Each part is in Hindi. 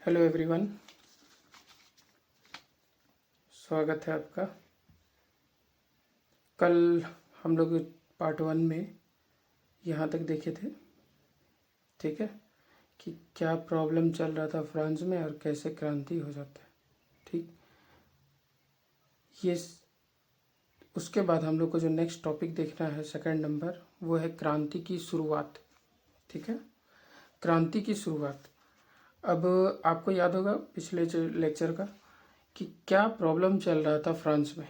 हेलो एवरीवन, स्वागत है आपका। कल हम लोग पार्ट 1 में यहाँ तक देखे थे, ठीक है, कि क्या प्रॉब्लम चल रहा था फ्रांस में और कैसे क्रांति हो जाता है। ठीक, ये उसके बाद हम लोग को जो नेक्स्ट टॉपिक देखना है सेकंड नंबर, वो है क्रांति की शुरुआत। ठीक है, क्रांति की शुरुआत। अब आपको याद होगा पिछले जो लेक्चर का कि क्या प्रॉब्लम चल रहा था फ्रांस में।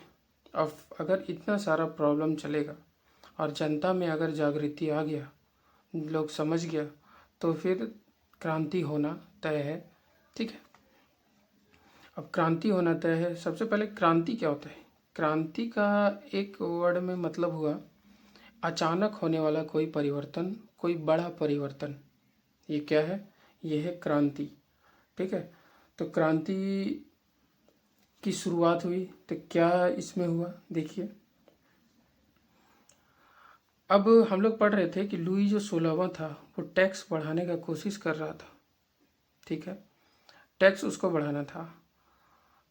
अब अगर इतना सारा प्रॉब्लम चलेगा और जनता में अगर जागृति आ गया, लोग समझ गया, तो फिर क्रांति होना तय है। ठीक है, अब क्रांति होना तय है। सबसे पहले क्रांति क्या होता है? क्रांति का एक वर्ड में मतलब हुआ अचानक होने वाला कोई परिवर्तन, कोई बड़ा परिवर्तन। ये क्या है? ये है क्रांति। ठीक है, तो क्रांति की शुरुआत हुई तो क्या इसमें हुआ, देखिए। अब हम लोग पढ़ रहे थे कि लुई जो 16वां था वो टैक्स बढ़ाने का कोशिश कर रहा था। ठीक है, टैक्स उसको बढ़ाना था।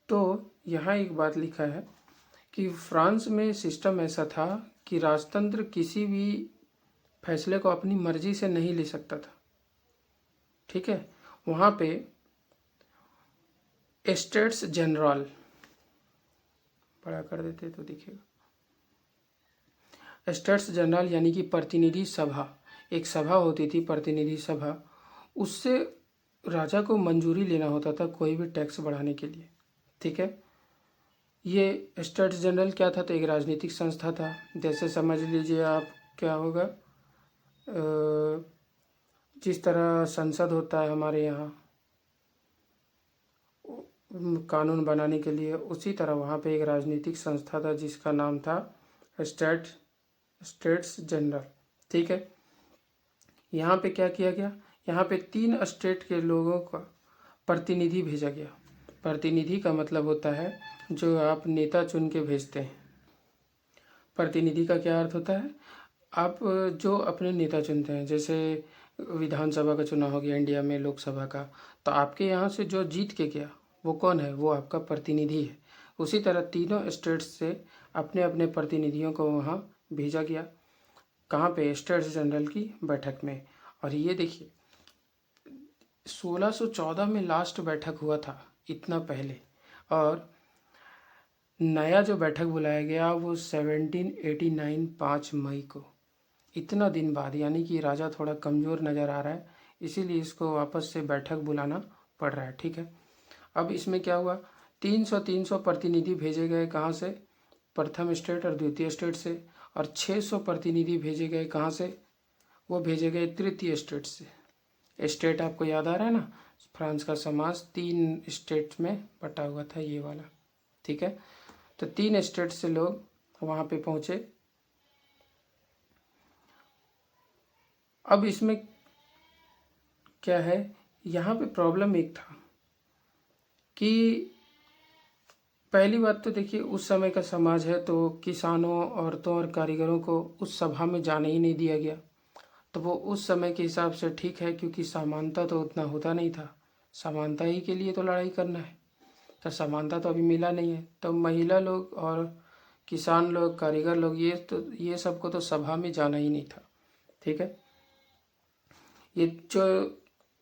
तो यहाँ एक बात लिखा है कि फ्रांस में सिस्टम ऐसा था कि राजतंत्र किसी भी फैसले को अपनी मर्जी से नहीं ले सकता था। ठीक है, वहाँ पे एस्टेट्स जनरल, बड़ा कर देते तो दिखेगा, एस्टेट्स जनरल यानी कि प्रतिनिधि सभा, एक सभा होती थी प्रतिनिधि सभा, उससे राजा को मंजूरी लेना होता था कोई भी टैक्स बढ़ाने के लिए। ठीक है, ये एस्टेट्स जनरल क्या था? तो एक राजनीतिक संस्था था। जैसे समझ लीजिए आप, क्या होगा, जिस तरह संसद होता है हमारे यहाँ कानून बनाने के लिए, उसी तरह वहाँ पे एक राजनीतिक संस्था था जिसका नाम था स्टेट्स जनरल। ठीक है, यहाँ पे क्या किया गया? यहाँ पे 3 स्टेट के लोगों का प्रतिनिधि भेजा गया। प्रतिनिधि का मतलब होता है जो आप नेता चुन के भेजते हैं। प्रतिनिधि का क्या अर्थ होता है? आप जो अपने नेता चुनते हैं, जैसे विधानसभा का चुनाव हो गया इंडिया में, लोकसभा का, तो आपके यहाँ से जो जीत के गया वो कौन है? वो आपका प्रतिनिधि है। उसी तरह तीनों स्टेट्स से अपने अपने प्रतिनिधियों को वहाँ भेजा गया। कहाँ पे? स्टेट्स जनरल की बैठक में। और ये देखिए 1614 में लास्ट बैठक हुआ था, इतना पहले, और नया जो बैठक बुलाया गया वो 1789 5 मई को, इतना दिन बाद। यानी कि राजा थोड़ा कमज़ोर नज़र आ रहा है, इसीलिए इसको वापस से बैठक बुलाना पड़ रहा है। ठीक है, अब इसमें क्या हुआ? 300 प्रतिनिधि भेजे गए, कहाँ से? प्रथम स्टेट और द्वितीय स्टेट से। और 600 प्रतिनिधि भेजे गए कहाँ से? वो भेजे गए तृतीय स्टेट से। स्टेट आपको याद आ रहा है ना, फ्रांस का समाज 3 स्टेट में बटा हुआ था, ये वाला। ठीक है, तो 3 स्टेट से लोग वहाँ पे पहुँचे। अब इसमें क्या है, यहाँ पे प्रॉब्लम एक था कि पहली बात तो देखिए, उस समय का समाज है तो किसानों, औरतों और कारीगरों को उस सभा में जाने ही नहीं दिया गया। तो वो उस समय के हिसाब से ठीक है, क्योंकि समानता तो उतना होता नहीं था। समानता ही के लिए तो लड़ाई करना है, तो समानता तो अभी मिला नहीं है। तो महिला लोग और किसान लोग, कारीगर लोग, ये सबको तो सभा में जाना ही नहीं था। ठीक है, ये जो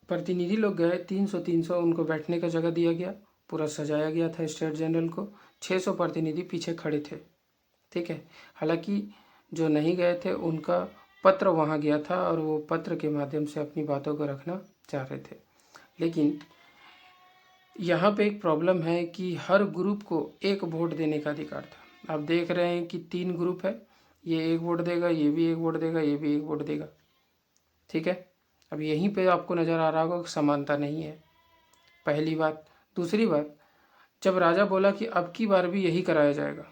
प्रतिनिधि लोग गए 300 उनको बैठने का जगह दिया गया, पूरा सजाया गया था स्टेट जनरल को। 600 प्रतिनिधि पीछे खड़े थे। ठीक है, हालांकि जो नहीं गए थे उनका पत्र वहाँ गया था और वो पत्र के माध्यम से अपनी बातों को रखना चाह रहे थे। लेकिन यहाँ पे एक प्रॉब्लम है कि हर ग्रुप को एक वोट देने का अधिकार था। आप देख रहे हैं कि 3 ग्रुप है, ये एक वोट देगा, ये भी एक वोट देगा, ये भी एक वोट देगा। ठीक है, अब यहीं पे आपको नज़र आ रहा होगा कि समानता नहीं है, पहली बात। दूसरी बात, जब राजा बोला कि अब की बार भी यही कराया जाएगा,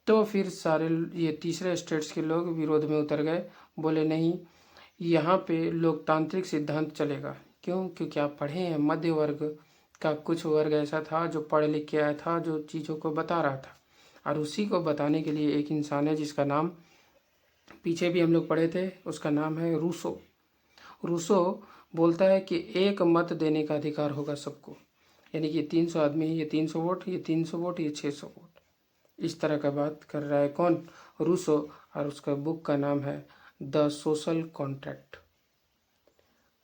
तो फिर सारे ये तीसरे स्टेट्स के लोग विरोध में उतर गए। बोले नहीं, यहाँ पे लोकतांत्रिक सिद्धांत चलेगा। क्यों? क्योंकि आप पढ़े हैं, मध्य वर्ग का कुछ वर्ग ऐसा था जो पढ़ लिख के आया था, जो चीज़ों को बता रहा था। और उसी को बताने के लिए एक इंसान है जिसका नाम पीछे भी हम लोग पढ़े थे, उसका नाम है रूसो। रूसो बोलता है कि एक मत देने का अधिकार होगा सबको, यानी कि 300 आदमी है, ये 300 वोट, ये 300 वोट, ये 600 वोट। इस तरह का बात कर रहा है कौन? रूसो। और उसका बुक का नाम है द सोशल कॉन्ट्रैक्ट।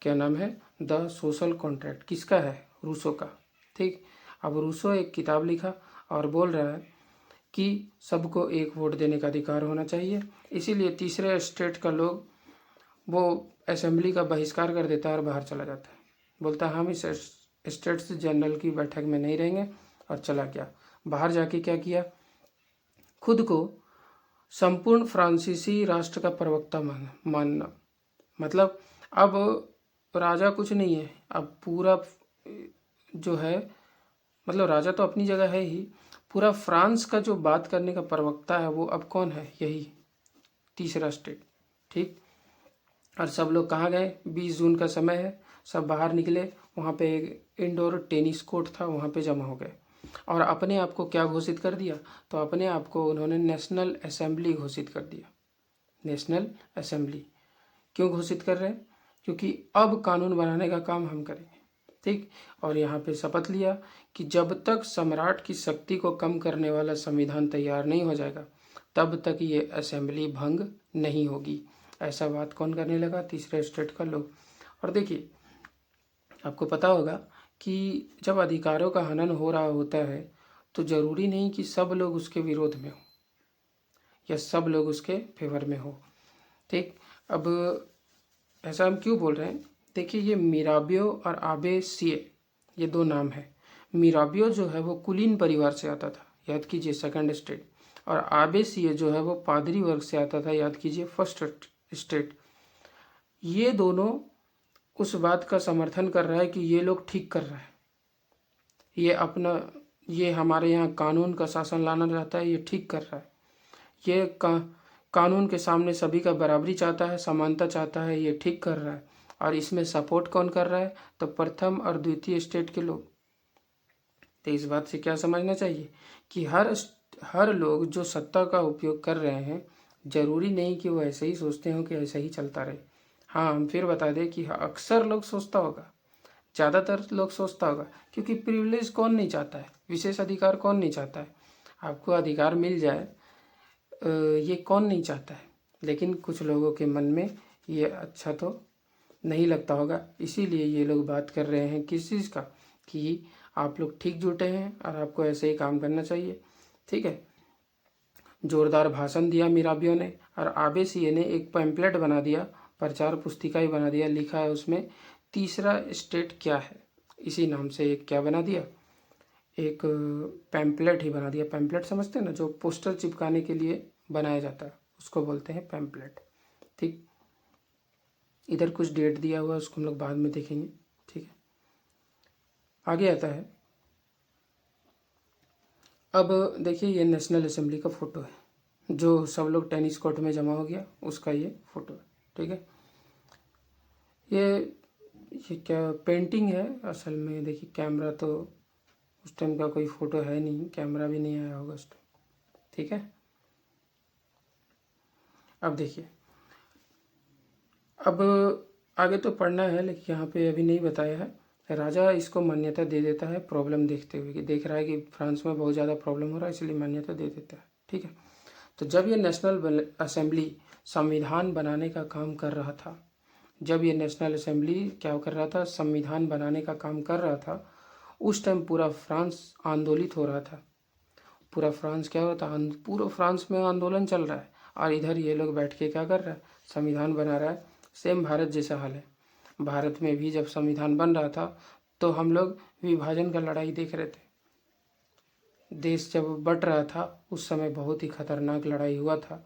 क्या नाम है? The social contract. किसका है? रूसो का। ठीक। अब रूसो एक किताब लिखा और बोल रहा है कि सबको एक वोट देने का अधिकार होना चाहिए। इसीलिए तीसरे स्टेट का लोग वो असेंबली का बहिष्कार कर देता है और बाहर चला जाता है, बोलता है हम इस स्टेट्स जनरल की बैठक में नहीं रहेंगे, और चला गया। बाहर जाके क्या किया? खुद को संपूर्ण फ्रांसीसी राष्ट्र का प्रवक्ता मानना। मतलब अब राजा कुछ नहीं है, अब पूरा जो है, मतलब राजा तो अपनी जगह है ही, पूरा फ्रांस का जो बात करने का प्रवक्ता है वो अब कौन है? यही तीसरा स्टेट। ठीक। और सब लोग कहाँ गए? 20 जून का समय है, सब बाहर निकले। वहाँ पे एक इंडोर टेनिस कोर्ट था, वहाँ पे जमा हो गए और अपने आप को क्या घोषित कर दिया? तो अपने आप को उन्होंने नेशनल असेंबली घोषित कर दिया। नेशनल असेंबली क्यों घोषित कर रहे हैं? क्योंकि अब कानून बनाने का काम हम करेंगे। ठीक। और यहाँ पे शपथ लिया कि जब तक सम्राट की शक्ति को कम करने वाला संविधान तैयार नहीं हो जाएगा तब तक ये असेंबली भंग नहीं होगी। ऐसा बात कौन करने लगा? तीसरे स्टेट का लोग। और देखिए, आपको पता होगा कि जब अधिकारों का हनन हो रहा होता है तो जरूरी नहीं कि सब लोग उसके विरोध में हो या सब लोग उसके फेवर में हो। ठीक। अब ऐसा हम क्यों बोल रहे हैं? देखिए, ये मिराबियो और आबे सिए, ये दो नाम है। मिराबियो जो है वो कुलीन परिवार से आता था, याद कीजिए, सेकंड स्टेट। और आबे सिए जो है वो पादरी वर्ग से आता था, याद कीजिए, फर्स्ट स्टेट। ये दोनों उस बात का समर्थन कर रहा है कि ये लोग ठीक कर रहा है, ये हमारे यहाँ कानून का शासन लाना चाहता है, ये ठीक कर रहा है, ये कानून के सामने सभी का बराबरी चाहता है, समानता चाहता है, ये ठीक कर रहा है। और इसमें सपोर्ट कौन कर रहा है? तो प्रथम और द्वितीय स्टेट के लोग। तो इस बात से क्या समझना चाहिए कि हर लोग जो सत्ता का उपयोग कर रहे हैं, जरूरी नहीं कि वो ऐसे ही सोचते हो कि ऐसा ही चलता रहे। हाँ, हम फिर बता दें कि अक्सर लोग सोचता होगा, ज़्यादातर लोग सोचता होगा, क्योंकि प्रिविलेज कौन नहीं चाहता है? विशेष अधिकार कौन नहीं चाहता है? आपको अधिकार मिल जाए, ये कौन नहीं चाहता है? लेकिन कुछ लोगों के मन में ये अच्छा तो नहीं लगता होगा, इसीलिए ये लोग बात कर रहे हैं किस चीज़ का? कि आप लोग ठीक जुटे हैं और आपको ऐसे ही काम करना चाहिए। ठीक है। जोरदार भाषण दिया मिराबियो ने, और आबे सिए ने एक पैम्पलेट बना दिया, प्रचार पुस्तिका ही बना दिया। लिखा है उसमें तीसरा स्टेट क्या है, इसी नाम से एक क्या बना दिया? एक पैम्पलेट ही बना दिया। पैम्पलेट समझते हैं ना, जो पोस्टर चिपकाने के लिए बनाया जाता है, उसको बोलते हैं पैम्पलेट। ठीक। इधर कुछ डेट दिया हुआ है, उसको हम लोग बाद में देखेंगे। ठीक है। आगे आता है, अब देखिए, ये नेशनल असेंबली का फ़ोटो है, जो सब लोग टेनिस कोर्ट में जमा हो गया, उसका ये फ़ोटो है। ठीक है। ये क्या पेंटिंग है असल में? देखिए, कैमरा तो उस टाइम का कोई फ़ोटो है नहीं, कैमरा भी नहीं आया होगा उस टाइम। ठीक है। अब देखिए, अब आगे तो पढ़ना है, लेकिन यहाँ पे अभी नहीं बताया है। राजा इसको मान्यता दे देता है, प्रॉब्लम देखते हुए कि देख रहा है कि फ्रांस में बहुत ज़्यादा प्रॉब्लम हो रहा है, इसलिए मान्यता दे देता है। ठीक है। तो जब ये नेशनल असेंबली संविधान बनाने का काम कर रहा था, जब ये नेशनल असेंबली क्या कर रहा था? संविधान बनाने का काम कर रहा था, उस टाइम पूरा फ्रांस आंदोलित हो रहा था। पूरा फ्रांस क्या हो रहा था? पूरा फ्रांस में आंदोलन चल रहा है, और इधर ये लोग बैठ के क्या कर रहा है? संविधान बना रहा है। सेम भारत जैसा हाल है। भारत में भी जब संविधान बन रहा था तो हम लोग विभाजन का लड़ाई देख रहे थे। देश जब बट रहा था उस समय बहुत ही खतरनाक लड़ाई हुआ था,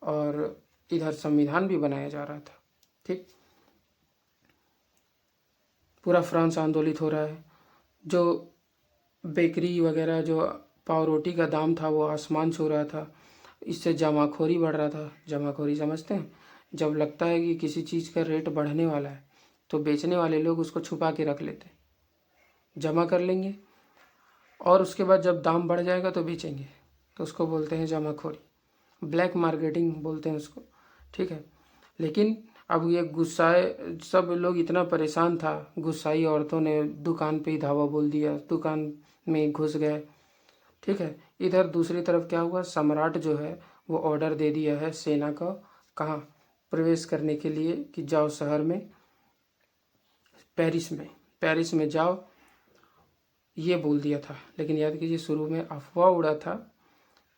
और इधर संविधान भी बनाया जा रहा था। ठीक। पूरा फ्रांस आंदोलित हो रहा है। जो बेकरी वगैरह, जो पाव रोटी का दाम था वो आसमान छू रहा था। इससे जमाखोरी बढ़ रहा था। जमाखोरी समझते हैं? जब लगता है कि किसी चीज़ का रेट बढ़ने वाला है तो बेचने वाले लोग उसको छुपा के रख लेते, जमा कर लेंगे, और उसके बाद जब दाम बढ़ जाएगा तो बेचेंगे, तो उसको बोलते हैं जमाखोरी। ब्लैक मार्केटिंग बोलते हैं उसको। ठीक है। लेकिन अब ये गुस्साए सब लोग, इतना परेशान था, गुस्साई औरतों ने दुकान पे ही धावा बोल दिया, दुकान में घुस गए। ठीक है, इधर दूसरी तरफ क्या हुआ, सम्राट जो है वो ऑर्डर दे दिया है सेना को, कहाँ प्रवेश करने के लिए, कि जाओ शहर में, पेरिस में जाओ, ये बोल दिया था। लेकिन याद कीजिए शुरू में अफवाह उड़ा था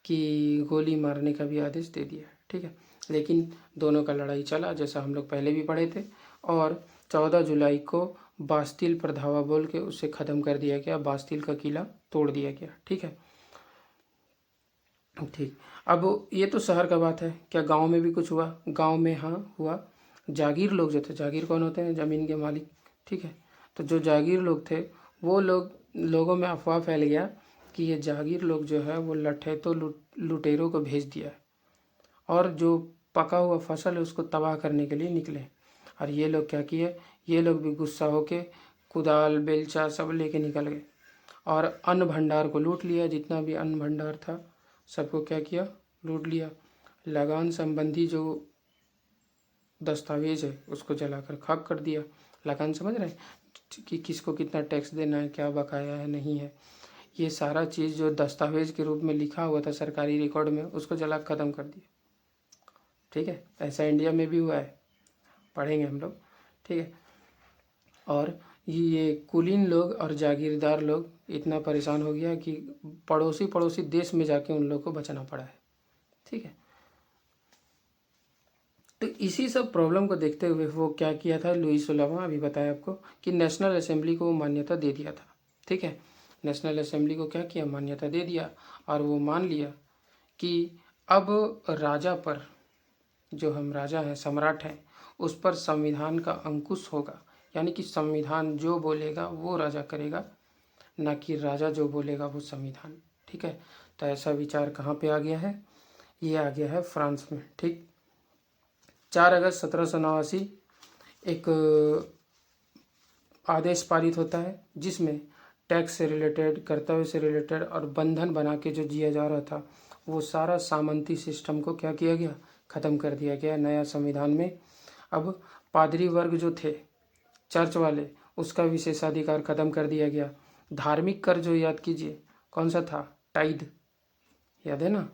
कि गोली मारने का भी आदेश दे दिया। ठीक है, लेकिन दोनों का लड़ाई चला, जैसा हम लोग पहले भी पढ़े थे, और 14 जुलाई को बास्तिल पर धावा बोल के उसे ख़त्म कर दिया गया, बास्तिल का किला तोड़ दिया गया। ठीक है, ठीक। अब ये तो शहर का बात है, क्या गांव में भी कुछ हुआ? गांव में हाँ हुआ। जागीर लोग जो थे, जागीर कौन होते हैं? ज़मीन के मालिक। ठीक है, तो जो जागीर लोग थे वो लोगों में अफवाह फैल गया कि ये जागीर लोग जो है वो लठैतों लुटेरों को भेज दिया और जो पका हुआ फसल है उसको तबाह करने के लिए निकले। और ये लोग क्या किए, ये लोग भी गुस्सा होके कुदाल बेलचा सब लेके निकल गए और अन्न भंडार को लूट लिया। जितना भी अन्न भंडार था सबको क्या किया, लूट लिया। लगान संबंधी जो दस्तावेज है उसको जलाकर खाक कर दिया। लगान समझ रहे हैं कि किसको कितना टैक्स देना है, क्या बकाया है, नहीं है, ये सारा चीज़ जो दस्तावेज के रूप में लिखा हुआ था सरकारी रिकॉर्ड में, उसको जला ख़त्म कर दिया। ठीक है, ऐसा इंडिया में भी हुआ है, पढ़ेंगे हम लोग। ठीक है, और ये कुलीन लोग और जागीरदार लोग इतना परेशान हो गया कि पड़ोसी देश में जाके उन लोग को बचाना पड़ा है। ठीक है, तो इसी सब प्रॉब्लम को देखते हुए वो क्या किया था, लुई 16वां, अभी बताया आपको, कि नेशनल असेंबली को मान्यता दे दिया था। ठीक है, नेशनल असेंबली को क्या किया, मान्यता दे दिया, और वो मान लिया कि अब राजा पर, जो हम राजा हैं, सम्राट हैं, उस पर संविधान का अंकुश होगा। यानी कि संविधान जो बोलेगा वो राजा करेगा, ना कि राजा जो बोलेगा वो संविधान। ठीक है, तो ऐसा विचार कहाँ पे आ गया है, ये आ गया है फ्रांस में। ठीक, 4 अगस्त 1789 एक आदेश पारित होता है जिसमें टैक्स से रिलेटेड, कर्तव्य से रिलेटेड और बंधन बना के जो जिया जा रहा था वो सारा सामंती सिस्टम को क्या किया गया, ख़त्म कर दिया गया नया संविधान में। अब पादरी वर्ग जो थे, चर्च वाले, उसका विशेषाधिकार ख़त्म कर दिया गया। धार्मिक कर जो याद कीजिए कौन सा था, टाइद, याद है ना?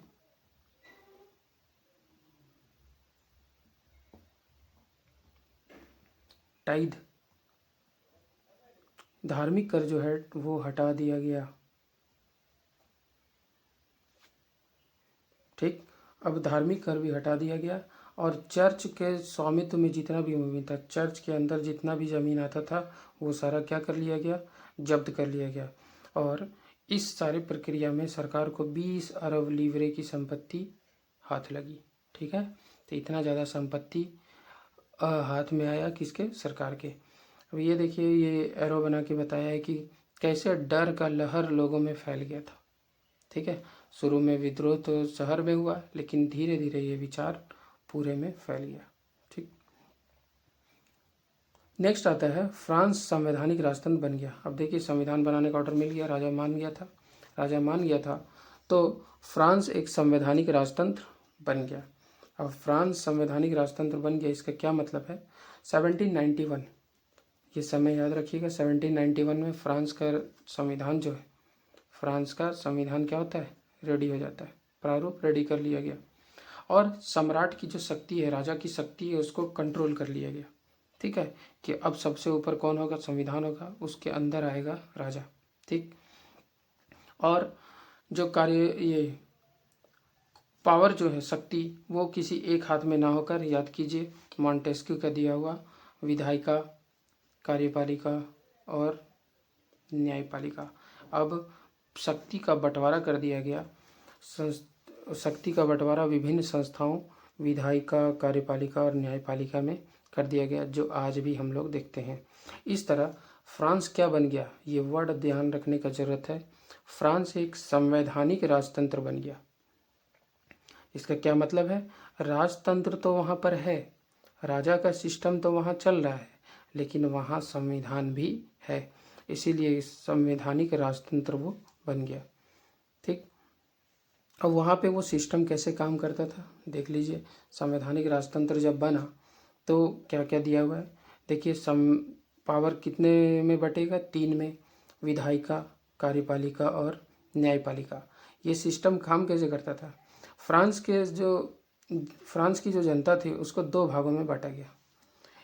टाइद, धार्मिक कर जो है वो हटा दिया गया। ठीक, अब धार्मिक कर भी हटा दिया गया और चर्च के स्वामित्व में जितना भी भूमि था, चर्च के अंदर जितना भी ज़मीन आता था वो सारा क्या कर लिया गया, जब्त कर लिया गया। और इस सारी प्रक्रिया में सरकार को 20 अरब लीवरे की संपत्ति हाथ लगी। ठीक है, तो इतना ज़्यादा संपत्ति हाथ में आया किसके, सरकार के। अब ये देखिए, ये एरो बना के बताया है कि कैसे डर का लहर लोगों में फैल गया था। ठीक है, शुरू में विद्रोह तो शहर में हुआ, लेकिन धीरे धीरे ये विचार पूरे में फैल गया। ठीक, नेक्स्ट आता है फ्रांस संवैधानिक राजतंत्र बन गया। अब देखिए, संविधान बनाने का ऑर्डर मिल गया, राजा मान गया था, तो फ्रांस एक संवैधानिक राजतंत्र बन गया। अब फ्रांस संवैधानिक राजतंत्र बन गया, इसका क्या मतलब है, 1791, ये समय याद रखिएगा, 1791 में फ्रांस का संविधान जो है, फ्रांस का संविधान क्या होता है, रेडी हो जाता है, प्रारूप रेडी कर लिया गया और सम्राट की जो शक्ति है, राजा की शक्ति है, उसको कंट्रोल कर लिया गया। ठीक है, कि अब सबसे ऊपर कौन होगा, संविधान होगा, उसके अंदर आएगा राजा। ठीक, और जो कार्य, ये पावर जो है, शक्ति, वो किसी एक हाथ में ना होकर, याद कीजिए मॉन्टेस्क्यू का दिया हुआ विधायिका, कार्यपालिका और न्यायपालिका। अब शक्ति का बंटवारा कर दिया गया, शक्ति का बंटवारा विभिन्न संस्थाओं, विधायिका, कार्यपालिका और न्यायपालिका में कर दिया गया, जो आज भी हम लोग देखते हैं। इस तरह फ्रांस क्या बन गया, ये वर्ड ध्यान रखने का जरूरत है, फ्रांस एक संवैधानिक राजतंत्र बन गया। इसका क्या मतलब है, राजतंत्र तो वहाँ पर है, राजा का सिस्टम तो वहाँ चल रहा है, लेकिन वहाँ संविधान भी है, इसीलिए संवैधानिक राजतंत्र वो बन गया। ठीक, अब वहाँ पे वो सिस्टम कैसे काम करता था देख लीजिए। संवैधानिक राजतंत्र जब बना तो क्या क्या दिया हुआ है देखिए, सम पावर कितने में बटेगा, 3 में, विधायिका, कार्यपालिका और न्यायपालिका। ये सिस्टम काम कैसे करता था, फ्रांस की जो जनता थी उसको 2 भागों में बांटा गया।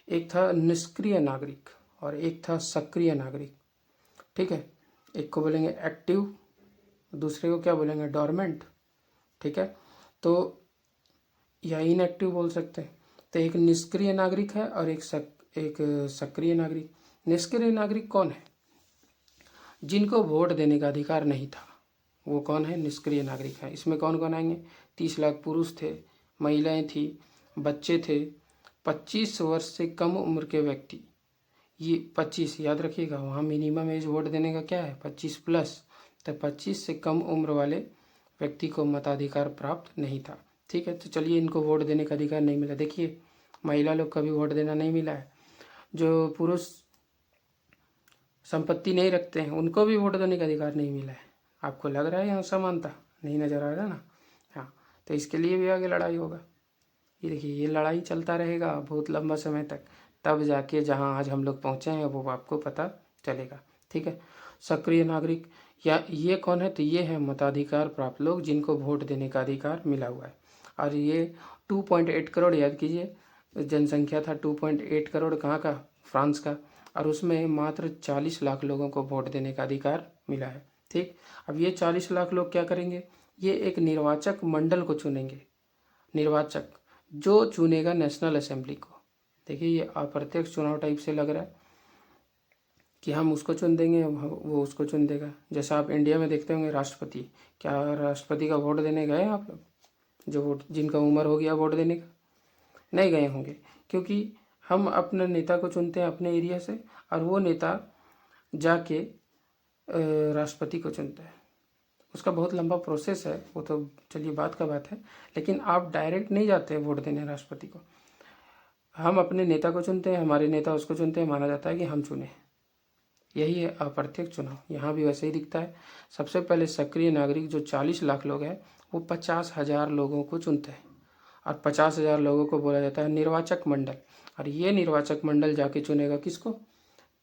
एक था निष्क्रिय नागरिक और एक था सक्रिय नागरिक, ठीक है। एक को बोलेंगे एक्टिव, दूसरे को क्या बोलेंगे, डोरमेंट, ठीक है। तो या इनएक्टिव बोल सकते हैं। तो एक निष्क्रिय नागरिक है और एक सक्रिय नागरिक। निष्क्रिय नागरिक कौन है, जिनको वोट देने का अधिकार नहीं था, वो कौन है, निष्क्रिय नागरिक है। इसमें कौन कौन आएंगे, 30 लाख पुरुष थे, महिलाएं थी, बच्चे थे, 25 वर्ष से कम उम्र के व्यक्ति। ये 25 याद रखिएगा, वहाँ मिनिमम एज वोट देने का क्या है, 25 प्लस। तो 25 से कम उम्र वाले व्यक्ति को मताधिकार प्राप्त नहीं था, ठीक है। तो चलिए, इनको वोट देने का अधिकार नहीं मिला। देखिए, महिला लोग का भी वोट देना नहीं मिला है। जो पुरुष संपत्ति नहीं रखते हैं उनको भी वोट देने का अधिकार नहीं मिला है। आपको लग रहा है यहाँ समानता नहीं नज़र आ रहा ना, हाँ। तो इसके लिए भी आगे लड़ाई होगा। ये देखिए, ये लड़ाई चलता रहेगा बहुत लंबा समय तक, तब जाके जहाँ आज हम लोग पहुँचे हैं वो आपको पता चलेगा, ठीक है। सक्रिय नागरिक या ये कौन है, तो ये है मताधिकार प्राप्त लोग जिनको वोट देने का अधिकार मिला हुआ है। और ये 2.8 करोड़, याद कीजिए, जनसंख्या था 2.8 करोड़, कहाँ का, फ्रांस का। और उसमें मात्र 40 लाख लोगों को वोट देने का अधिकार मिला है, ठीक। अब ये 40 लाख लोग क्या करेंगे, ये एक निर्वाचक मंडल को चुनेंगे, निर्वाचक जो चुनेगा नेशनल असेंबली को। देखिए, ये अप्रत्यक्ष चुनाव टाइप से लग रहा है कि हम उसको चुन देंगे, वो उसको चुन देगा। जैसा आप इंडिया में देखते होंगे राष्ट्रपति, क्या राष्ट्रपति का वोट देने गए आप लोग, जो वोट जिनका उम्र हो गया वोट देने का, नहीं गए होंगे, क्योंकि हम अपने नेता को चुनते हैं अपने एरिया से, और वो नेता जाके राष्ट्रपति को चुनता है। उसका बहुत लंबा प्रोसेस है, वो तो चलिए बात का बात है, लेकिन आप डायरेक्ट नहीं जाते वोट देने राष्ट्रपति को। हम अपने नेता को चुनते हैं, हमारे नेता उसको चुनते हैं, माना जाता है कि हम चुने। यही है अप्रत्यक्ष चुनाव, यहाँ भी वैसे ही दिखता है। सबसे पहले सक्रिय नागरिक जो 40 लाख लोग हैं वो 50,000 लोगों को चुनते हैं, और 50,000 लोगों को बोला जाता है निर्वाचक मंडल। और ये निर्वाचक मंडल जाके चुनेगा किसको,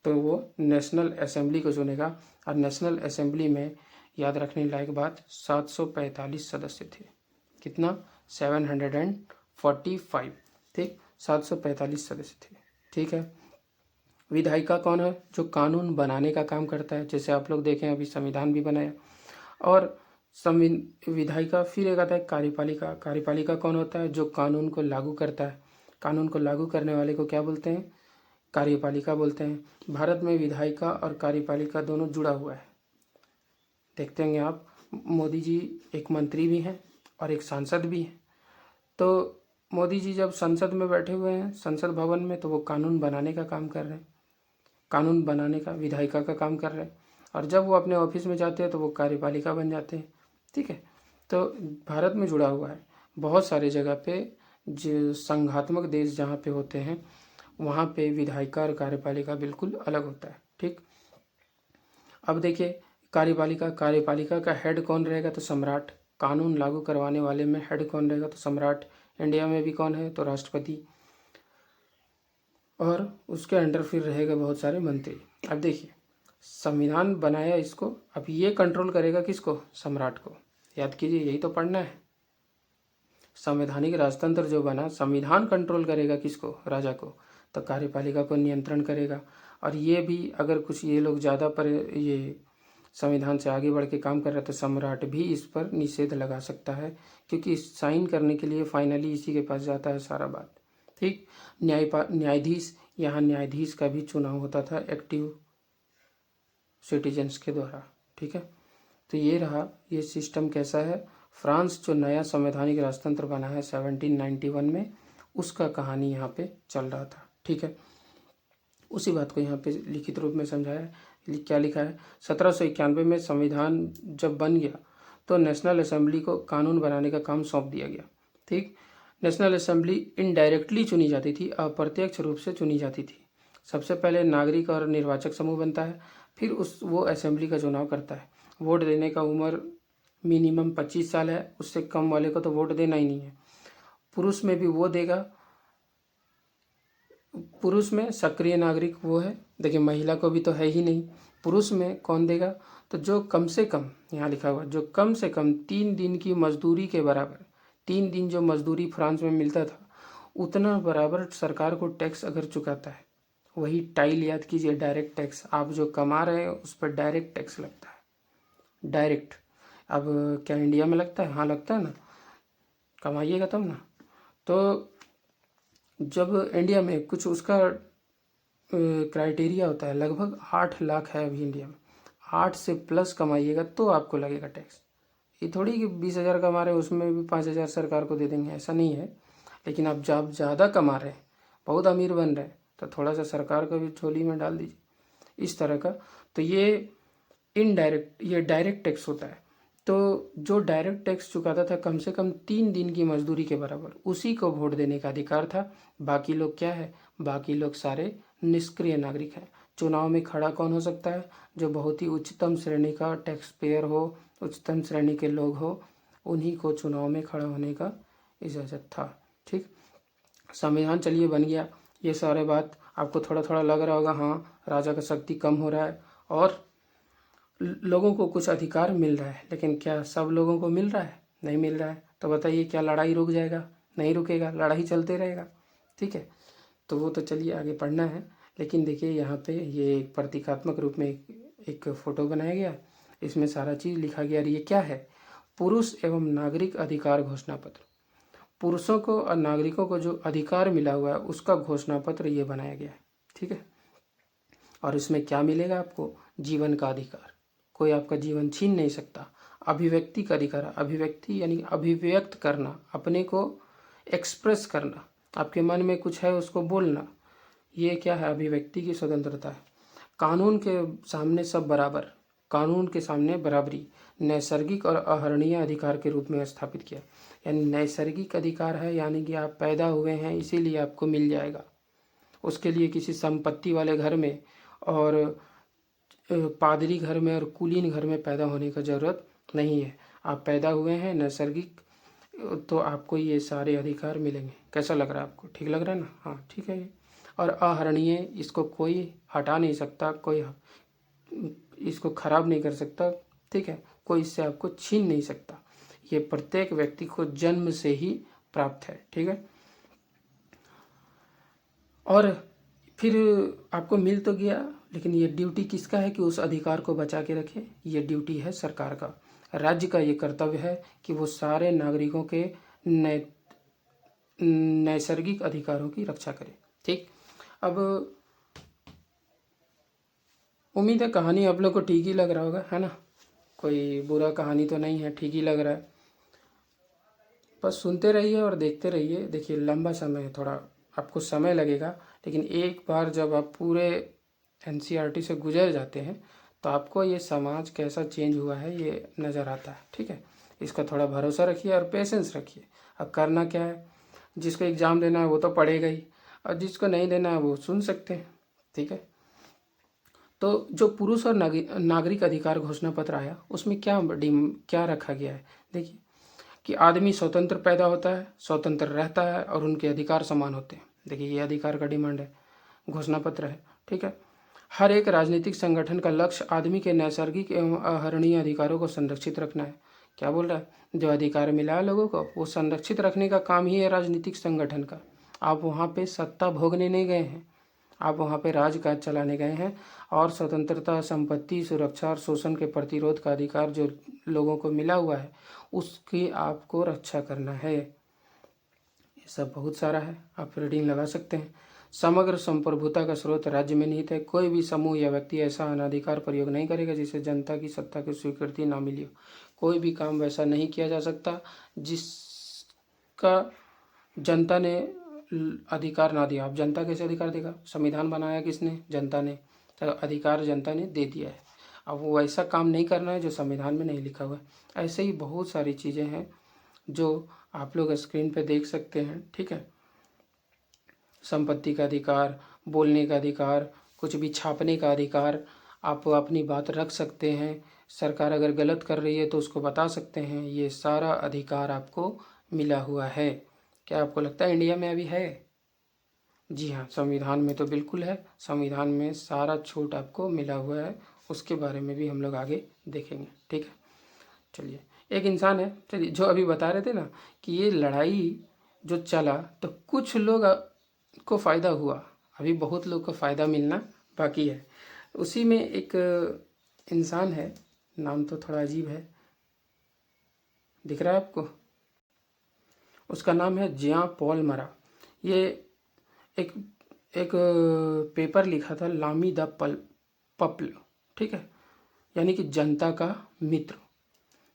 तो वो नेशनल असेंबली को चुनेगा। और नेशनल असेंबली में याद रखने लायक बात, 745 सदस्य थे। कितना, 745, ठीक, 745 सदस्य थे, ठीक है। विधायिका कौन है, जो कानून बनाने का काम करता है, जैसे आप लोग देखें अभी संविधान भी बनाया। और विधायिका, फिर एक आता है कार्यपालिका। कार्यपालिका कौन होता है, जो कानून को लागू करता है। कानून को लागू करने वाले को क्या बोलते हैं, कार्यपालिका बोलते हैं। भारत में विधायिका और कार्यपालिका दोनों जुड़ा हुआ है। देखते होंगे आप, मोदी जी एक मंत्री भी हैं और एक सांसद भी हैं। तो मोदी जी जब संसद में बैठे हुए हैं, संसद भवन में, तो वो कानून बनाने का काम कर रहे हैं, कानून बनाने का विधायिका का काम कर रहे हैं। और जब वो अपने ऑफिस में जाते हैं तो वो कार्यपालिका बन जाते हैं, ठीक है। तो भारत में जुड़ा हुआ है बहुत सारे जगह पे। जो संघात्मक देश जहाँ पे होते हैं वहाँ पे विधायिका और कार्यपालिका बिल्कुल अलग होता है, ठीक। अब देखिए, कार्यपालिका का हेड कौन रहेगा, तो सम्राट। कानून लागू करवाने वाले में हेड कौन रहेगा, तो सम्राट। इंडिया में भी कौन है, तो राष्ट्रपति, और उसके अंडर फिर रहेगा बहुत सारे मंत्री। अब देखिए, संविधान बनाया इसको, अब ये कंट्रोल करेगा किसको, सम्राट को। याद कीजिए, यही तो पढ़ना है। संवैधानिक राजतंत्र जो बना, संविधान कंट्रोल करेगा किसको, राजा को। तो कार्यपालिका को नियंत्रण करेगा। और ये भी अगर कुछ ये लोग ज़्यादा पर ये संविधान से आगे बढ़ के काम कर रहे हैं तो सम्राट भी इस पर निषेध लगा सकता है, क्योंकि साइन करने के लिए फाइनली इसी के पास जाता है सारा बात, ठीक। न्यायाधीश, यहाँ न्यायाधीश का भी चुनाव होता था एक्टिव सिटीजन्स के द्वारा, ठीक है। तो ये रहा, ये सिस्टम कैसा है। फ्रांस जो नया संवैधानिक राजतंत्र बना है 1791 में, उसका कहानी यहाँ पे चल रहा था, ठीक है। उसी बात को यहाँ पे लिखित रूप में समझाया है। क्या लिखा है, 1791 में संविधान जब बन गया तो नेशनल असेंबली को कानून बनाने का काम सौंप दिया गया, ठीक। नेशनल असेंबली इनडायरेक्टली चुनी जाती थी, अप्रत्यक्ष रूप से चुनी जाती थी। सबसे पहले नागरिक और निर्वाचक समूह बनता है, फिर वो असेंबली का चुनाव करता है। वोट देने का उम्र मिनिमम 25 साल है, उससे कम वाले को तो वोट देना ही नहीं है। पुरुष में भी वो देगा पुरुष में सक्रिय नागरिक वो है, देखिए महिला को भी तो है ही नहीं। पुरुष में कौन देगा, तो जो कम से कम, यहाँ लिखा हुआ जो कम से कम 3 दिन की मजदूरी के बराबर, 3 दिन जो मजदूरी फ्रांस में मिलता था उतना बराबर सरकार को टैक्स अगर चुकाता है, वही टाइल याद कीजिए, डायरेक्ट टैक्स। आप जो कमा रहे हैं उस पर डायरेक्ट टैक्स लगता है, डायरेक्ट। अब क्या इंडिया में लगता है? हाँ लगता है ना, कमाइएगा तब ना। तो जब इंडिया में कुछ उसका क्राइटेरिया होता है, लगभग 8 लाख है अभी इंडिया में, 8 से प्लस कमाइएगा तो आपको लगेगा टैक्स। ये थोड़ी कि 20,000 कमा रहे हैं उसमें भी 5,000 सरकार को दे देंगे, ऐसा नहीं है। लेकिन आप जब ज़्यादा कमा रहे हैं, बहुत अमीर बन रहे हैं, तो थोड़ा सा सरकार को भी झोली में डाल दीजिए, इस तरह का। तो ये इनडायरेक्ट, ये डायरेक्ट टैक्स होता है। तो जो डायरेक्ट टैक्स चुकाता था कम से कम 3 दिन की मजदूरी के बराबर, उसी को वोट देने का अधिकार था। बाकी लोग क्या है, बाकी लोग सारे निष्क्रिय नागरिक हैं। चुनाव में खड़ा कौन हो सकता है, जो बहुत ही उच्चतम श्रेणी का टैक्स पेयर हो, उच्चतम श्रेणी के लोग हो, उन्हीं को चुनाव में खड़ा होने का इजाज़त था। ठीक, संविधान चलिए बन गया। ये सारे बात आपको थोड़ा थोड़ा लग रहा होगा, हाँ राजा का शक्ति कम हो रहा है और लोगों को कुछ अधिकार मिल रहा है, लेकिन क्या सब लोगों को मिल रहा है? नहीं मिल रहा है। तो बताइए क्या लड़ाई रुक जाएगा? नहीं रुकेगा, लड़ाई चलते रहेगा। ठीक है, तो वो तो चलिए आगे पढ़ना है। लेकिन देखिए यहाँ पे ये प्रतीकात्मक रूप में एक फोटो बनाया गया, इसमें सारा चीज़ लिखा गया। और ये क्या है? पुरुष एवं नागरिक अधिकार घोषणा पत्र। पुरुषों को और नागरिकों को जो अधिकार मिला हुआ है उसका घोषणा पत्र ये बनाया गया है। ठीक है, और इसमें क्या मिलेगा आपको? जीवन का अधिकार, कोई आपका जीवन छीन नहीं सकता। अभिव्यक्ति का अधिकार, अभिव्यक्ति यानी अभिव्यक्त करना, अपने को एक्सप्रेस करना, आपके मन में कुछ है उसको बोलना, ये क्या है? अभिव्यक्ति की स्वतंत्रता है। कानून के सामने सब बराबर, कानून के सामने बराबरी नैसर्गिक और अहरणीय अधिकार के रूप में स्थापित किया। यानी नैसर्गिक अधिकार है, यानी कि आप पैदा हुए हैं इसीलिए आपको मिल जाएगा। उसके लिए किसी संपत्ति वाले घर में और पादरी घर में और कुलीन घर में पैदा होने का ज़रूरत नहीं है। आप पैदा हुए हैं नैसर्गिक, तो आपको ये सारे अधिकार मिलेंगे। कैसा लग रहा है आपको? ठीक लग रहा है ना? हाँ ठीक है ये। और अहरणीय, इसको कोई हटा नहीं सकता, कोई इसको खराब नहीं कर सकता। ठीक है, कोई इससे आपको छीन नहीं सकता। ये प्रत्येक व्यक्ति को जन्म से ही प्राप्त है। ठीक है, और फिर आपको मिल तो गया, लेकिन ये ड्यूटी किसका है कि उस अधिकार को बचा के रखे? ये ड्यूटी है सरकार का। राज्य का ये कर्तव्य है कि वो सारे नागरिकों के नैसर्गिक अधिकारों की रक्षा करे। ठीक, अब उम्मीद है कहानी आप लोग को ठीक ही लग रहा होगा, है ना? कोई बुरा कहानी तो नहीं है, ठीक ही लग रहा है। बस सुनते रहिए और देखते रहिए। देखिए लंबा समय है, थोड़ा आपको समय लगेगा, लेकिन एक बार जब आप पूरे एनसीईआरटी से गुजर जाते हैं तो आपको ये समाज कैसा चेंज हुआ है ये नज़र आता है। ठीक है, इसका थोड़ा भरोसा रखिए और पेशेंस रखिए। अब करना क्या है, जिसको एग्ज़ाम देना है वो तो पढ़ेगा ही, और जिसको नहीं देना है वो सुन सकते हैं। ठीक है, तो जो पुरुष और नागरिक अधिकार घोषणा पत्र आया उसमें क्या रखा गया है? देखिए कि आदमी स्वतंत्र पैदा होता है, स्वतंत्र रहता है और उनके अधिकार समान होते हैं। देखिए ये अधिकार का डिमांड है, घोषणा पत्र है। ठीक है, हर एक राजनीतिक संगठन का लक्ष्य आदमी के नैसर्गिक एवं अहरणीय अधिकारों को संरक्षित रखना है। क्या बोल रहा है? जो अधिकार मिला है लोगों को वो संरक्षित रखने का काम ही है राजनीतिक संगठन का। आप वहाँ पे सत्ता भोगने नहीं गए हैं, आप वहाँ पे राजकाज चलाने गए हैं। और स्वतंत्रता, संपत्ति, सुरक्षा और शोषण के प्रतिरोध का अधिकार जो लोगों को मिला हुआ है उसकी आपको रक्षा करना है। ये सब बहुत सारा है, आप रीडिंग लगा सकते हैं। समग्र संप्रभुता का स्रोत राज्य में निहित है। कोई भी समूह या व्यक्ति ऐसा अनाधिकार प्रयोग नहीं करेगा जिसे जनता की सत्ता की स्वीकृति ना मिली हो। कोई भी काम वैसा नहीं किया जा सकता जिसका जनता ने अधिकार ना दिया। अब जनता कैसे अधिकार देगा? संविधान बनाया किसने? जनता ने, तो अधिकार जनता ने दे दिया है। अब वो ऐसा काम नहीं करना है जो संविधान में नहीं लिखा हुआ है। ऐसे ही बहुत सारी चीज़ें हैं जो आप लोग स्क्रीन पे देख सकते हैं। ठीक है, संपत्ति का अधिकार, बोलने का अधिकार, कुछ भी छापने का अधिकार, आप अपनी बात रख सकते हैं। सरकार अगर गलत कर रही है तो उसको बता सकते हैं। ये सारा अधिकार आपको मिला हुआ है। क्या आपको लगता है इंडिया में अभी है? जी हाँ, संविधान में तो बिल्कुल है। संविधान में सारा छूट आपको मिला हुआ है, उसके बारे में भी हम लोग आगे देखेंगे। ठीक है, चलिए। एक इंसान है, चलिए, जो अभी बता रहे थे ना कि ये लड़ाई जो चला तो कुछ लोग को फ़ायदा हुआ, अभी बहुत लोग को फ़ायदा मिलना बाकी है। उसी में एक इंसान है, नाम तो थोड़ा अजीब है, दिख रहा है आपको? उसका नाम है जियां पॉल मरा। ये एक एक पेपर लिखा था, लामी द पप्ल, ठीक है, यानी कि जनता का मित्र,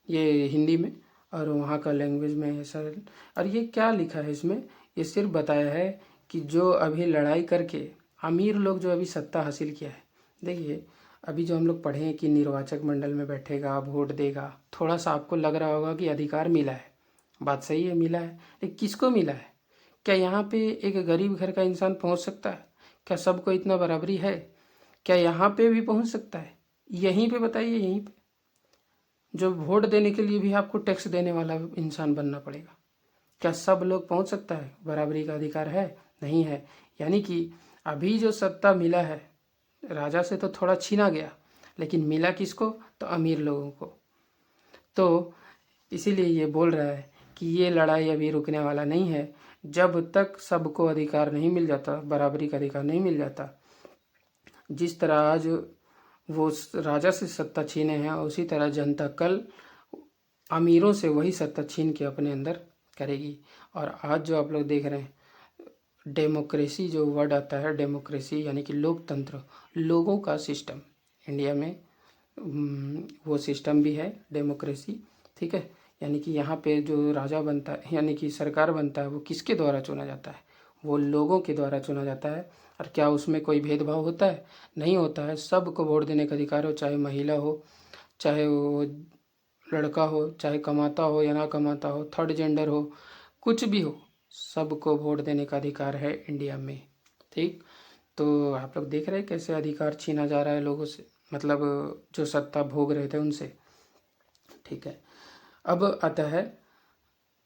ये हिंदी में, और वहाँ का लैंग्वेज में है सर। और ये क्या लिखा है इसमें, ये सिर्फ बताया है कि जो अभी लड़ाई करके अमीर लोग जो अभी सत्ता हासिल किया है, देखिए अभी जो हम लोग पढ़े हैं कि निर्वाचक मंडल में बैठेगा, वोट देगा, थोड़ा सा आपको लग रहा होगा कि अधिकार मिला है, बात सही है, मिला है, लेकिन किसको मिला है? क्या यहाँ पे एक गरीब घर का इंसान पहुँच सकता है? क्या सबको इतना बराबरी है? क्या यहाँ पे भी पहुँच सकता है? यहीं पे बताइए, यहीं पे जो वोट देने के लिए भी आपको टैक्स देने वाला इंसान बनना पड़ेगा। क्या सब लोग पहुंच सकता है? बराबरी का अधिकार है? नहीं है। यानी कि अभी जो सत्ता मिला है, राजा से तो थोड़ा छीना गया, लेकिन मिला किसको? तो अमीर लोगों को। तो इसीलिए ये बोल रहा है कि ये लड़ाई अभी रुकने वाला नहीं है। जब तक सबको अधिकार नहीं मिल जाता, बराबरी का अधिकार नहीं मिल जाता, जिस तरह आज वो राजा से सत्ता छीने हैं, उसी तरह जनता कल अमीरों से वही सत्ता छीन के अपने अंदर करेगी। और आज जो आप लोग देख रहे हैं, डेमोक्रेसी जो वर्ड आता है, डेमोक्रेसी यानी कि लोकतंत्र, लोगों का सिस्टम, इंडिया में वो सिस्टम भी है डेमोक्रेसी। ठीक है, यानी कि यहाँ पे जो राजा बनता है, यानी कि सरकार बनता है, वो किसके द्वारा चुना जाता है? वो लोगों के द्वारा चुना जाता है। और क्या उसमें कोई भेदभाव होता है? नहीं होता है। सबको वोट देने का अधिकार हो, चाहे महिला हो, चाहे वो लड़का हो, चाहे कमाता हो या ना कमाता हो, थर्ड जेंडर हो, कुछ भी हो, सबको वोट देने का अधिकार है इंडिया में। ठीक, तो आप लोग देख रहे हैं कैसे अधिकार छीना जा रहा है लोगों से, मतलब जो सत्ता भोग रहे थे उनसे। ठीक है, अब आता है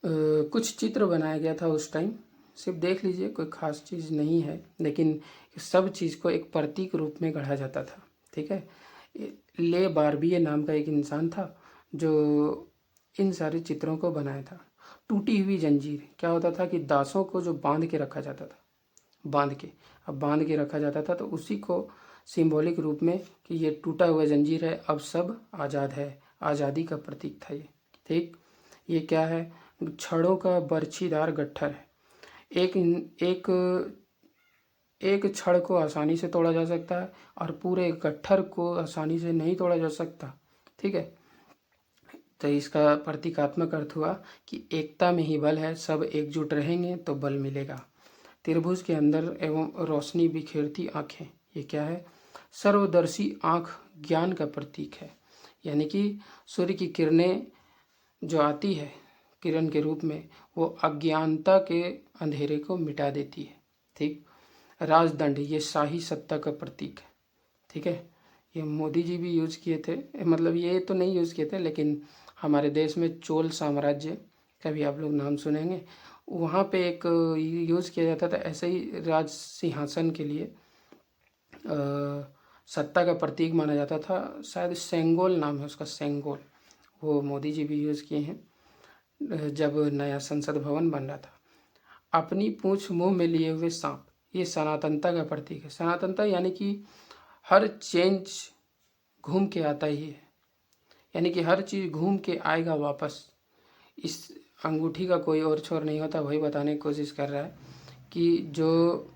कुछ चित्र बनाया गया था उस टाइम, सिर्फ देख लीजिए, कोई ख़ास चीज़ नहीं है, लेकिन सब चीज़ को एक प्रतीक रूप में गढ़ा जाता था। ठीक है, ले बार्बिए नाम का एक इंसान था जो इन सारे चित्रों को बनाया था। टूटी हुई जंजीर, क्या होता था कि दासों को जो बांध के रखा जाता था, अब बांध के रखा जाता था, तो उसी को सिंबॉलिक रूप में कि ये टूटा हुआ जंजीर है, अब सब आज़ाद है, आज़ादी का प्रतीक था ये। ठीक, ये क्या है? छड़ों का बर्छीदार गट्ठर है। एक एक एक छड़ को आसानी से तोड़ा जा सकता है और पूरे गट्ठर को आसानी से नहीं तोड़ा जा सकता। ठीक है, तो इसका प्रतीकात्मक अर्थ हुआ कि एकता में ही बल है, सब एकजुट रहेंगे तो बल मिलेगा। त्रिभुज के अंदर एवं रोशनी बिखेरती आँखें, ये क्या है? सर्वदर्शी आँख ज्ञान का प्रतीक है, यानी कि सूर्य की किरणें जो आती है किरण के रूप में, वो अज्ञानता के अंधेरे को मिटा देती है। ठीक, राजदंड, ये शाही सत्ता का प्रतीक है। ठीक है, ये मोदी जी भी यूज़ किए थे, मतलब ये तो नहीं यूज़ किए थे, लेकिन हमारे देश में चोल साम्राज्य का भी आप लोग नाम सुनेंगे, वहाँ पे एक यूज़ किया जाता था ऐसे ही, राज सिंहासन के लिए सत्ता का प्रतीक माना जाता था। शायद सेंगोल नाम है उसका, सेंगोल, वो मोदी जी भी यूज़ किए हैं जब नया संसद भवन बन रहा था। अपनी पूंछ मुंह में लिए हुए सांप, ये सनातनता का प्रतीक है। सनातनता यानी कि हर चेंज घूम के आता ही है, यानी कि हर चीज़ घूम के आएगा वापस। इस अंगूठी का कोई और छोर नहीं होता, वही बताने की कोशिश कर रहा है कि जो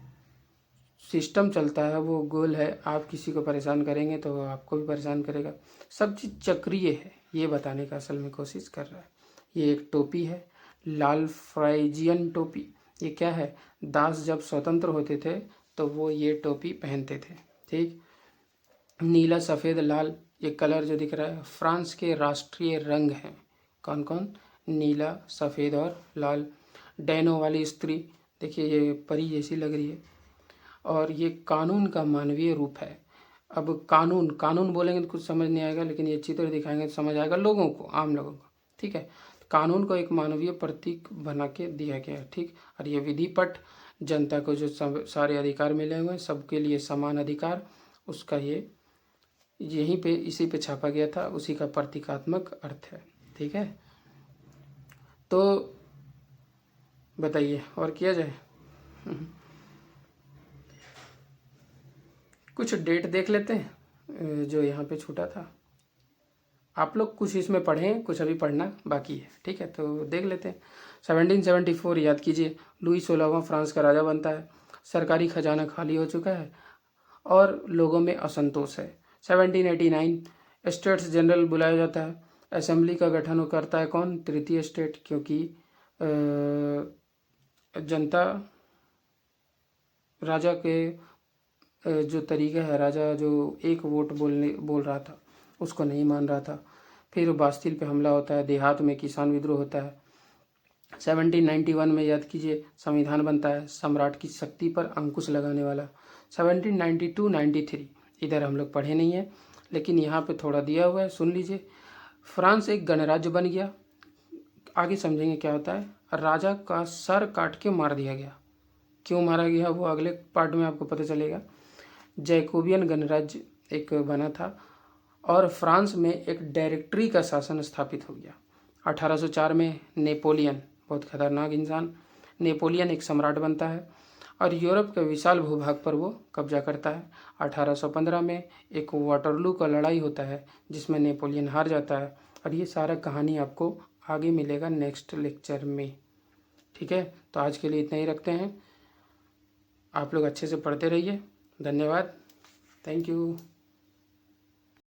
सिस्टम चलता है वो गोल है, आप किसी को परेशान करेंगे तो आपको भी परेशान करेगा, सब चीज़ चक्रीय है, ये बताने का असल में कोशिश कर रहा है। ये एक टोपी है, लाल फ्राइजियन टोपी। ये क्या है? दास जब स्वतंत्र होते थे तो वो ये टोपी पहनते थे। ठीक, नीला सफ़ेद लाल, ये कलर जो दिख रहा है फ्रांस के राष्ट्रीय रंग हैं। कौन कौन? नीला, सफ़ेद और लाल। डैनो वाली स्त्री, देखिए ये परी जैसी लग रही है। और ये कानून का मानवीय रूप है। अब कानून कानून बोलेंगे तो कुछ समझ नहीं आएगा, लेकिन ये चित्र दिखाएंगे तो समझ आएगा लोगों को, आम लोगों को। ठीक है, कानून को एक मानवीय प्रतीक बना के दिया गया है। ठीक, और ये विधि पट जनता को जो सारे अधिकार मिले हुए हैं, सबके लिए समान अधिकार, उसका ये यहीं पे इसी पे छापा गया था, उसी का प्रतीकात्मक अर्थ है। ठीक है, तो बताइए और किया जाए। कुछ डेट देख लेते हैं जो यहाँ पे छूटा था। आप लोग कुछ इसमें पढ़ें, कुछ अभी पढ़ना बाकी है। ठीक है, तो देख लेते हैं। 1774 याद कीजिए, लुई 16वां फ्रांस का राजा बनता है। सरकारी खजाना खाली हो चुका है और लोगों में असंतोष है। 1789 स्टेट्स जनरल बुलाया जाता है। असेंबली का गठन करता है कौन? तृतीय स्टेट, क्योंकि जनता राजा के जो तरीका है, राजा जो एक वोट बोल रहा था उसको नहीं मान रहा था। फिर बास्तिल पे हमला होता है, देहात में किसान विद्रोह होता है। 1791 में याद कीजिए संविधान बनता है, सम्राट की शक्ति पर अंकुश लगाने वाला। 1792-93 इधर हम लोग पढ़े नहीं है, लेकिन यहाँ पे थोड़ा दिया हुआ है, सुन लीजिए। फ्रांस एक गणराज्य बन गया। आगे समझेंगे क्या होता है। राजा का सर काट के मार दिया गया। क्यों मारा गया वो अगले पार्ट में आपको पता चलेगा। जैकोबियन गणराज्य एक बना था और फ्रांस में एक डायरेक्टरी का शासन स्थापित हो गया। 1804 में नेपोलियन, बहुत खतरनाक इंसान, नेपोलियन एक सम्राट बनता है और यूरोप के विशाल भूभाग पर वो कब्जा करता है। 1815 में एक वाटरलू का लड़ाई होता है जिसमें नेपोलियन हार जाता है। और ये सारा कहानी आपको आगे मिलेगा नेक्स्ट लेक्चर में। ठीक है, तो आज के लिए इतना ही रखते हैं। आप लोग अच्छे से पढ़ते रहिए। धन्यवाद, थैंक यू।